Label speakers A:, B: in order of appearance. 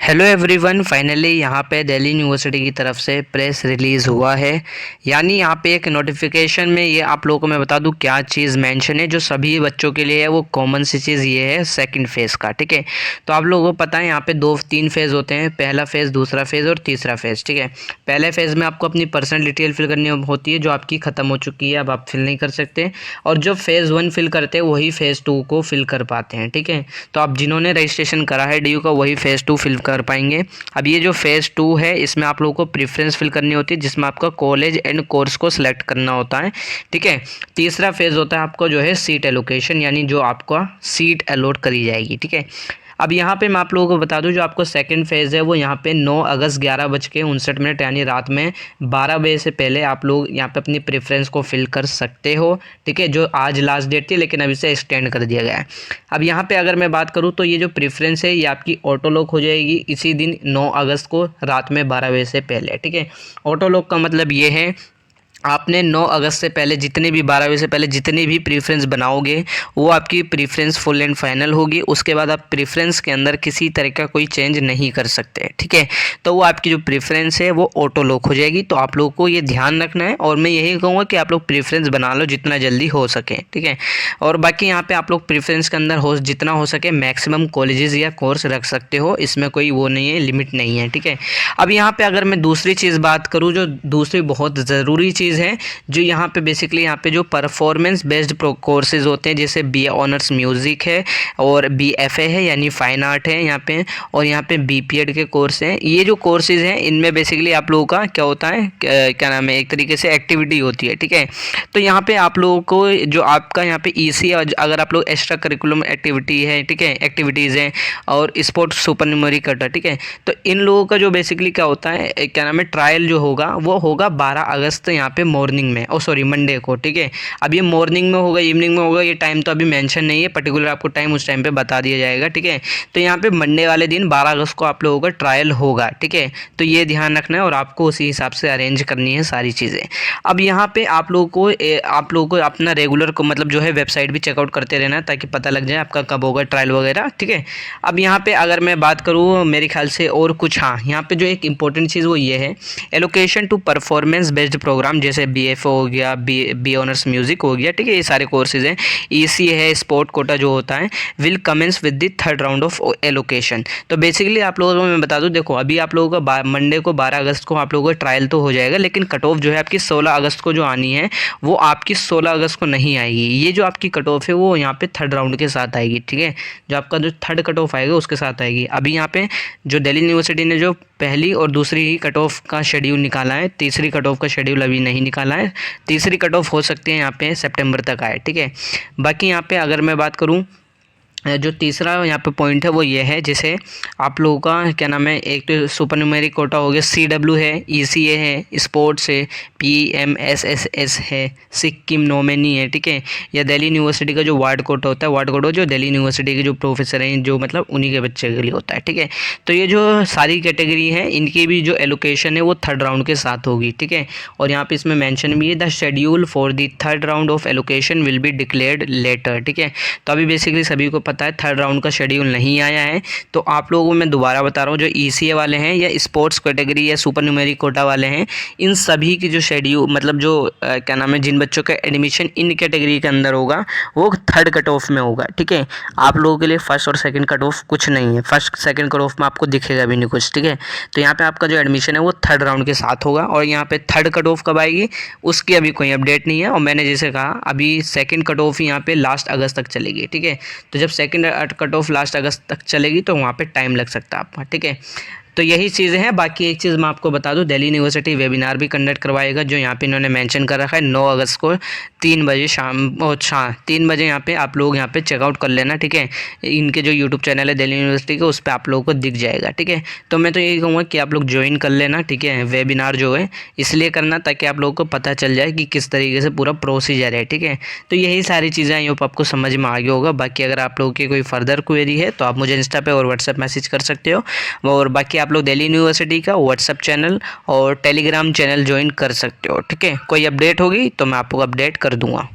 A: Hello everyone, finally यहाँ पे Delhi university की तरफ से प्रेस रिलीज़ हुआ है। यानी यहाँ पे एक नोटिफिकेशन में ये आप लोगों को मैं बता दूँ क्या चीज़ मेंशन है जो सभी बच्चों के लिए है। वो कॉमन सी चीज़ ये है सेकंड फेज़ का, ठीक है। तो आप लोगों को पता है यहाँ पे 2-3 फेज़ होते हैं, पहला फेज़, दूसरा फेज़ और तीसरा फेज़, ठीक है। पहले फेज़ में आपको अपनी पर्सनल डिटेल फिल करनी होती है जो आपकी ख़त्म हो चुकी है, अब आप फिल नहीं कर सकते। और जो फेज़ 1 फिल करते हैं वही फेज़ 2 को फिल कर पाते हैं, ठीक है। तो आप जिन्होंने रजिस्ट्रेशन करा है DU का वही फेज़ 2 फिल कर पाएंगे। अब ये जो फेज़ 2 है इसमें आप लोगों को प्रेफरेंस फिल करनी होती है जिसमें आपका कॉलेज एंड कोर्स को सिलेक्ट करना होता है, ठीक है। तीसरा फेज़ होता है आपको जो है सीट एलोकेशन, यानी जो आपका सीट अलॉट करी जाएगी, ठीक है। अब यहाँ पे मैं आप लोगों को बता दूं जो आपको सेकंड फेज़ है वो यहाँ पे 9 अगस्त 11:59 यानी रात में 12 बजे से पहले आप लोग यहाँ पे अपनी प्रेफरेंस को फिल कर सकते हो, ठीक है। जो आज लास्ट डेट थी लेकिन अभी से एक्सटेंड कर दिया गया है। अब यहाँ पे अगर मैं बात करूँ तो ये जो प्रेफरेंस है ये आपकी ऑटो लॉक हो जाएगी इसी दिन 9 अगस्त को रात में 12 बजे से पहले, ठीक है। ऑटो लॉक का मतलब ये है आपने 9 अगस्त से पहले जितने भी 12 बजे से पहले जितनी भी प्रेफरेंस बनाओगे वो आपकी प्रेफरेंस फुल एंड फाइनल होगी। उसके बाद आप प्रेफरेंस के अंदर किसी तरह का कोई चेंज नहीं कर सकते, ठीक है। तो वो आपकी जो प्रेफरेंस है वो ऑटो लॉक हो जाएगी। तो आप लोगों को ये ध्यान रखना है और मैं यही कहूँगा कि आप लोग प्रेफरेंस बना लो जितना जल्दी हो सके, ठीक है। और बाकी यहाँ पर आप लोग प्रेफरेंस के अंदर हो जितना हो सके मैक्सिमम कॉलेजेस या कोर्स रख सकते हो, इसमें कोई वो नहीं है, लिमिट नहीं है, ठीक है। अब यहाँ पर अगर मैं दूसरी चीज़ बात करूँ जो दूसरी बहुत ज़रूरी चीज़ है जो यहाँ पे बेसिकली यहाँ पे जो परफॉर्मेंस बेस्ड कोर्सेज होते हैं जैसे BA ऑनर्स म्यूज़िक है और BFA है यानी फाइन आर्ट है यहाँ पे, और यहाँ पे BPEd के कोर्स हैं। ये जो कोर्सेज हैं इनमें बेसिकली आप लोगों का क्या होता है, क्या नाम है, एक तरीके से एक्टिविटी होती है, ठीक है। तो यहाँ पे आप लोगों को जो आपका यहाँ पे EC अगर आप लोग एक्स्ट्रा करिकुलम एक्टिविटी है, ठीक है, एक्टिविटीज़ हैं और स्पोर्ट्स सुपर न्यूमेरी कटा, ठीक है। तो इन लोगों का जो बेसिकली क्या होता है, क्या नाम है, ट्रायल जो होगा वो होगा 12 अगस्त यहाँ पे मॉर्निंग में, मंडे को, ठीक है। अब ये मॉर्निंग में होगा इवनिंग में होगा ये टाइम तो अभी मेंशन नहीं है, पर्टिकुलर आपको टाइम उस टाइम पे बता दिया जाएगा, ठीक है। तो यहाँ पे मंडे वाले दिन 12 अगस्त को आप लोगों का ट्रायल होगा, ठीक है। तो ये ध्यान रखना है और आपको उसी हिसाब से अरेंज करनी है सारी चीज़ें। अब यहाँ पे आप लोगों को अपना रेगुलर को मतलब जो है वेबसाइट भी चेकआउट करते रहना है ताकि पता लग जाए आपका कब होगा ट्रायल वगैरह, ठीक है। अब यहाँ पे अगर मैं बात करूँ मेरे ख्याल से और कुछ, हाँ, यहाँ पे जो एक इंपॉर्टेंट चीज़ वो ये है, allocation to performance based programme जैसे BFA हो गया, BA ऑनर्स म्यूज़िक हो गया, ठीक है। ये सारे कोर्सेज हैं। EC है, स्पोर्ट कोटा जो होता है, will commence with the third round of allocation. तो बेसिकली आप लोगों को मैं बता दूं, देखो अभी आप लोगों का मंडे को 12 अगस्त को आप लोगों का ट्रायल तो हो जाएगा लेकिन कट ऑफ जो है आपकी 16 अगस्त को जो आनी है वो आपकी 16 अगस्त को नहीं आएगी। ये जो आपकी कट ऑफ है वो यहाँ पे थर्ड राउंड के साथ आएगी, ठीक है। जो आपका जो थर्ड कट ऑफ आएगा उसके साथ आएगी। अभी यहाँ पे जो दिल्ली यूनिवर्सिटी ने जो पहली और दूसरी ही कट ऑफ का शेड्यूल निकाला है, तीसरी कट ऑफ का शेड्यूल अभी नहीं निकाला है। तीसरी कट ऑफ हो सकती है यहाँ पे सितंबर तक आए, ठीक है। बाकी यहाँ पे अगर मैं बात करूँ जो तीसरा यहाँ पे पॉइंट है वो ये है, जैसे आप लोगों का क्या नाम है, एक तो सुपर न्यूमेरिक कोटा हो गया, CW है, ECA है, स्पोर्ट्स है, PMSSS है, सिक्किम नोमेनी है, ठीक है। या दिल्ली यूनिवर्सिटी का जो वार्ड कोटा होता है, वार्ड कोटा जो दिल्ली यूनिवर्सिटी के जो प्रोफेसर हैं जो मतलब उन्हीं के बच्चे के लिए होता है, ठीक है। तो ये जो सारी कैटेगरी है इनकी भी जो एलोकेशन है वो थर्ड राउंड के साथ होगी, ठीक है। और यहाँ पे इसमें मेंशन भी है the schedule for the third round of allocation will be declared later, ठीक है। तो अभी बेसिकली सभी को पता है थर्ड राउंड का शेड्यूल नहीं आया है। तो आप लोगों को मैं दोबारा बता रहा हूँ जो ECA वाले हैं या स्पोर्ट्स कैटेगरी या सुपर न्यूमेरिक कोटा वाले हैं इन सभी की जो शेड्यूल मतलब जो क्या नाम है, जिन बच्चों का एडमिशन इन कैटेगरी के अंदर होगा वो थर्ड कट ऑफ में होगा, ठीक है। आप लोगों के लिए फर्स्ट और सेकंड कट ऑफ कुछ नहीं है, फर्स्ट सेकंड कट ऑफ में आपको दिखेगा भी नहीं कुछ, ठीक है। तो यहाँ पे आपका जो एडमिशन है वो थर्ड राउंड के साथ होगा। और यहाँ पे थर्ड कट ऑफ कब आएगी उसकी अभी कोई अपडेट नहीं है। और मैंने जैसे कहा अभी सेकंड कट ऑफ यहाँ पे लास्ट अगस्त तक चलेगी, ठीक है। तो जब सेकंड कट ऑफ लास्ट अगस्त तक चलेगी तो वहाँ पे टाइम लग सकता है आपका, ठीक है। तो यही चीज़ें हैं। बाकी एक चीज़ मैं आपको बता दूं, दिल्ली यूनिवर्सिटी वेबिनार भी कंडक्ट करवाएगा जो यहाँ पे इन्होंने मेंशन कर रखा है 9 अगस्त को 3 बजे शाम 3 बजे यहाँ पे आप लोग यहाँ पे चेकआउट कर लेना, ठीक है। इनके जो यूट्यूब चैनल है दिल्ली यूनिवर्सिटी का उस पर आप लोगों को दिख जाएगा, ठीक है। तो मैं तो यही कहूँगा कि आप लोग ज्वाइन कर लेना, ठीक है। वेबिनार जो है इसलिए करना ताकि आप लोगों को पता चल जाए कि किस तरीके से पूरा प्रोसीजर है, ठीक है। तो यही सारी चीज़ें आई होप आपको समझ में आ गया होगा। बाकी अगर आप लोगों की कोई फर्दर क्वेरी है तो आप मुझे इंस्टा पे और व्हाट्सएप मैसेज कर सकते हो। और बाकी आप लोग दिल्ली यूनिवर्सिटी का व्हाट्सएप चैनल और टेलीग्राम चैनल ज्वाइन कर सकते हो, ठीक है। कोई अपडेट होगी तो मैं आपको अपडेट कर दूंगा।